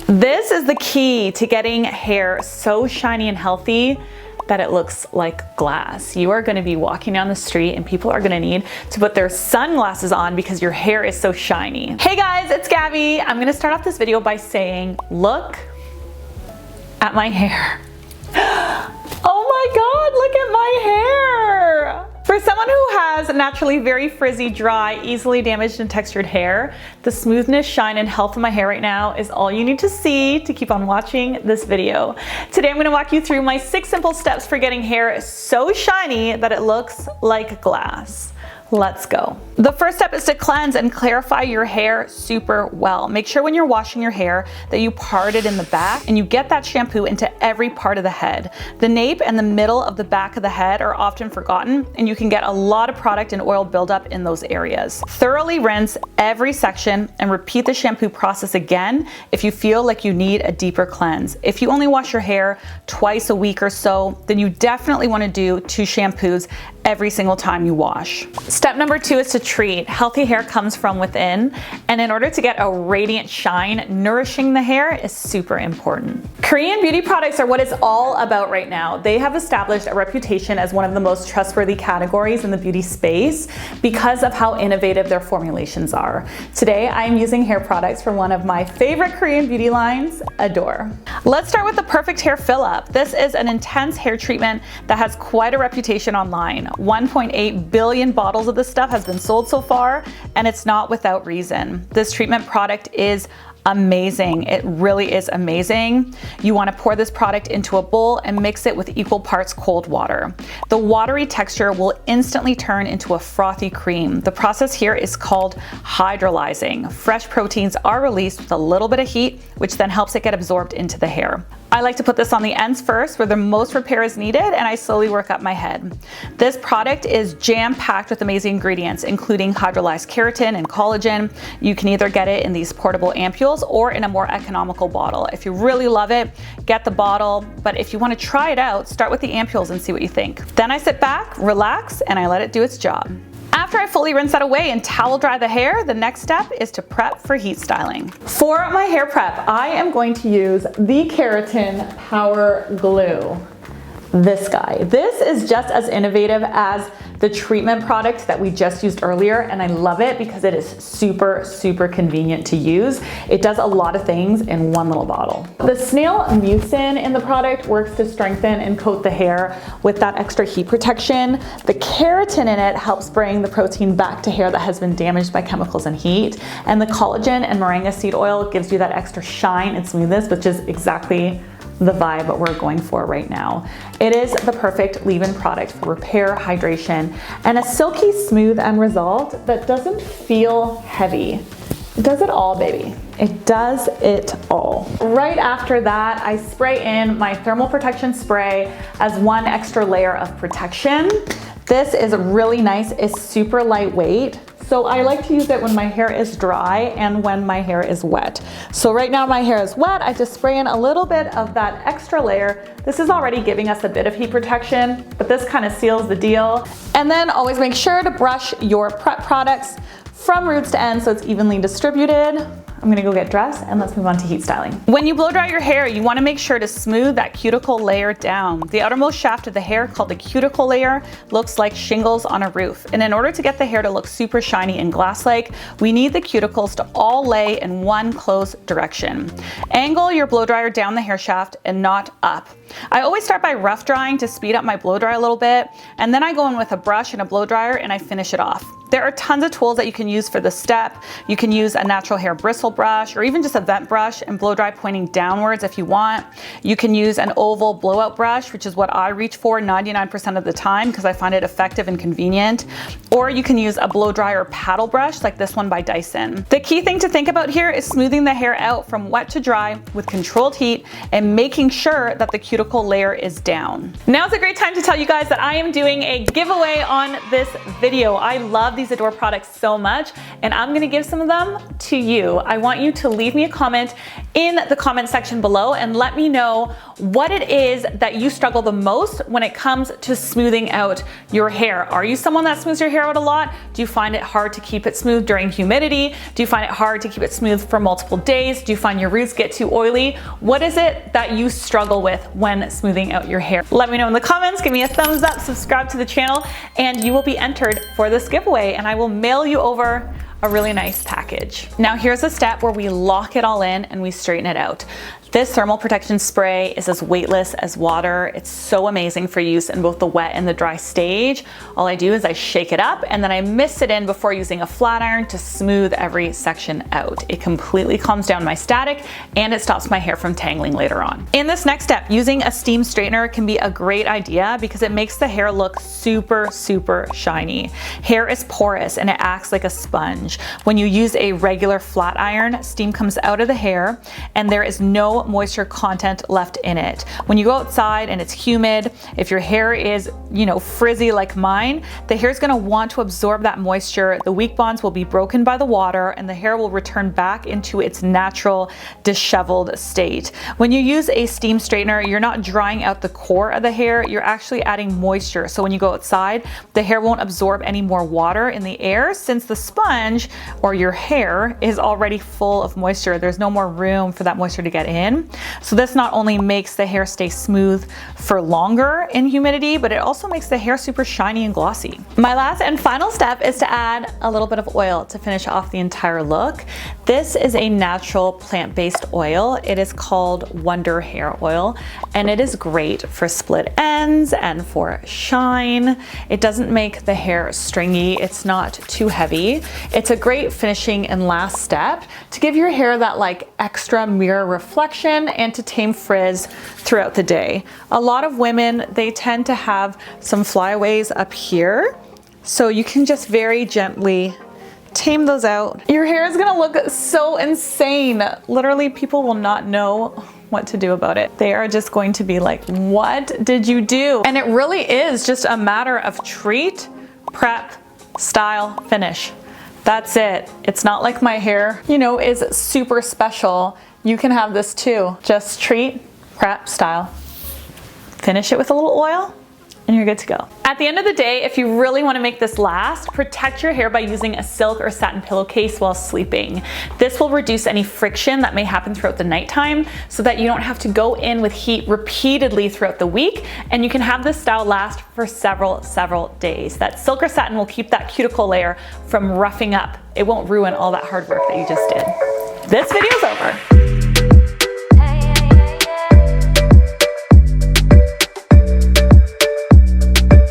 This is the key to getting hair so shiny and healthy that it looks like glass. You are gonna be walking down the street and people are gonna need to put their sunglasses on because your hair is so shiny. Hey guys, it's Gabby. I'm gonna start off this video by saying, look at my hair. Oh my God, look at my hair. For someone who has naturally very frizzy, dry, easily damaged and textured hair, the smoothness, shine, and health of my hair right now is all you need to see to keep on watching this video. Today I'm going to walk you through my 6 simple steps for getting hair so shiny that it looks like glass. Let's go. The first step is to cleanse and clarify your hair super well. Make sure when you're washing your hair that you part it in the back and you get that shampoo into every part of the head. The nape and the middle of the back of the head are often forgotten, and you can get a lot of product and oil buildup in those areas. Thoroughly rinse every section and repeat the shampoo process again if you feel like you need a deeper cleanse. If you only wash your hair twice a week or so, then you definitely want to do 2 shampoos every single time you wash. Step number 2 is to treat. Healthy hair comes from within, and in order to get a radiant shine, nourishing the hair is super important. Korean beauty products are what it's all about right now. They have established a reputation as one of the most trustworthy categories in the beauty space because of how innovative their formulations are. Today, I am using hair products from one of my favorite Korean beauty lines, LADOR. Let's start with the perfect hair fill-up. This is an intense hair treatment that has quite a reputation online. 1.8 billion bottles of this stuff has been sold so far, and it's not without reason. This treatment product is amazing. It really is amazing. You want to pour this product into a bowl and mix it with equal parts cold water. The watery texture will instantly turn into a frothy cream. The process here is called hydrolyzing. Fresh proteins are released with a little bit of heat, which then helps it get absorbed into the hair. I like to put this on the ends first where the most repair is needed, and I slowly work up my head. This product is jam-packed with amazing ingredients, including hydrolyzed keratin and collagen. You can either get it in these portable ampules or in a more economical bottle. If you really love it, get the bottle, but if you want to try it out, start with the ampules and see what you think. Then I sit back, relax, and I let it do its job. After I fully rinse that away and towel dry the hair, the next step is to prep for heat styling. For my hair prep, I am going to use the Keratin Power Glue. This guy. This is just as innovative as the treatment product that we just used earlier, and I love it because it is super, super convenient to use. It does a lot of things in one little bottle. The snail mucin in the product works to strengthen and coat the hair with that extra heat protection. The keratin in it helps bring the protein back to hair that has been damaged by chemicals and heat. And the collagen and moringa seed oil gives you that extra shine and smoothness, which is exactly the vibe that we're going for right now. It is the perfect leave-in product for repair, hydration, and a silky smooth end result that doesn't feel heavy. It does it all, baby. It does it all. Right after that, I spray in my thermal protection spray as one extra layer of protection. This is really nice. It's super lightweight. So I like to use it when my hair is dry and when my hair is wet. So right now my hair is wet, I just spray in a little bit of that extra layer. This is already giving us a bit of heat protection, but this kind of seals the deal. And then always make sure to brush your prep products from roots to ends so it's evenly distributed. I'm gonna go get dressed and let's move on to heat styling. When you blow dry your hair, you wanna make sure to smooth that cuticle layer down. The outermost shaft of the hair, called the cuticle layer, looks like shingles on a roof. And in order to get the hair to look super shiny and glass-like, we need the cuticles to all lay in one close direction. Angle your blow dryer down the hair shaft and not up. I always start by rough drying to speed up my blow dry a little bit, and then I go in with a brush and a blow dryer and I finish it off. There are tons of tools that you can use for this step. You can use a natural hair bristle brush or even just a vent brush and blow dry pointing downwards if you want. You can use an oval blowout brush, which is what I reach for 99% of the time because I find it effective and convenient. Or you can use a blow dryer paddle brush like this one by Dyson. The key thing to think about here is smoothing the hair out from wet to dry with controlled heat and making sure that the cuticle layer is down. Now's a great time to tell you guys that I am doing a giveaway on this video. I love these LADOR products so much, and I'm gonna give some of them to you. I want you to leave me a comment in the comment section below and let me know what it is that you struggle the most when it comes to smoothing out your hair. Are you someone that smooths your hair out a lot? Do you find it hard to keep it smooth during humidity? Do you find it hard to keep it smooth for multiple days? Do you find your roots get too oily? What is it that you struggle with when smoothing out your hair? Let me know in the comments, give me a thumbs up, subscribe to the channel, and you will be entered for this giveaway, and I will mail you over a really nice package. Now here's a step where we lock it all in and we straighten it out. This thermal protection spray is as weightless as water. It's so amazing for use in both the wet and the dry stage. All I do is I shake it up and then I mist it in before using a flat iron to smooth every section out. It completely calms down my static and it stops my hair from tangling later on. In this next step, using a steam straightener can be a great idea because it makes the hair look super, super shiny. Hair is porous and it acts like a sponge. When you use a regular flat iron, steam comes out of the hair and there is no moisture content left in it. When you go outside and it's humid, if your hair is, frizzy like mine, the hair is going to want to absorb that moisture. The weak bonds will be broken by the water and the hair will return back into its natural disheveled state. When you use a steam straightener, you're not drying out the core of the hair, you're actually adding moisture. So when you go outside, the hair won't absorb any more water in the air since the sponge or your hair is already full of moisture. There's no more room for that moisture to get in. So this not only makes the hair stay smooth for longer in humidity, but it also makes the hair super shiny and glossy. My last and final step is to add a little bit of oil to finish off the entire look. This is a natural plant-based oil. It is called Wonder Hair Oil, and it is great for split ends and for shine. It doesn't make the hair stringy. It's not too heavy. It's a great finishing and last step to give your hair that extra mirror reflection and to tame frizz throughout the day. A lot of women, they tend to have some flyaways up here, so you can just very gently tame those out. Your hair is gonna look so insane. Literally, people will not know what to do about it. They are just going to be like, what did you do? And it really is just a matter of treat, prep, style, finish. That's it. It's not like my hair, is super special. You can have this too. Just treat, prep, style. Finish it with a little oil and you're good to go. At the end of the day, if you really want to make this last, protect your hair by using a silk or satin pillowcase while sleeping. This will reduce any friction that may happen throughout the nighttime so that you don't have to go in with heat repeatedly throughout the week, and you can have this style last for several days. That silk or satin will keep that cuticle layer from roughing up. It won't ruin all that hard work that you just did. This video's over.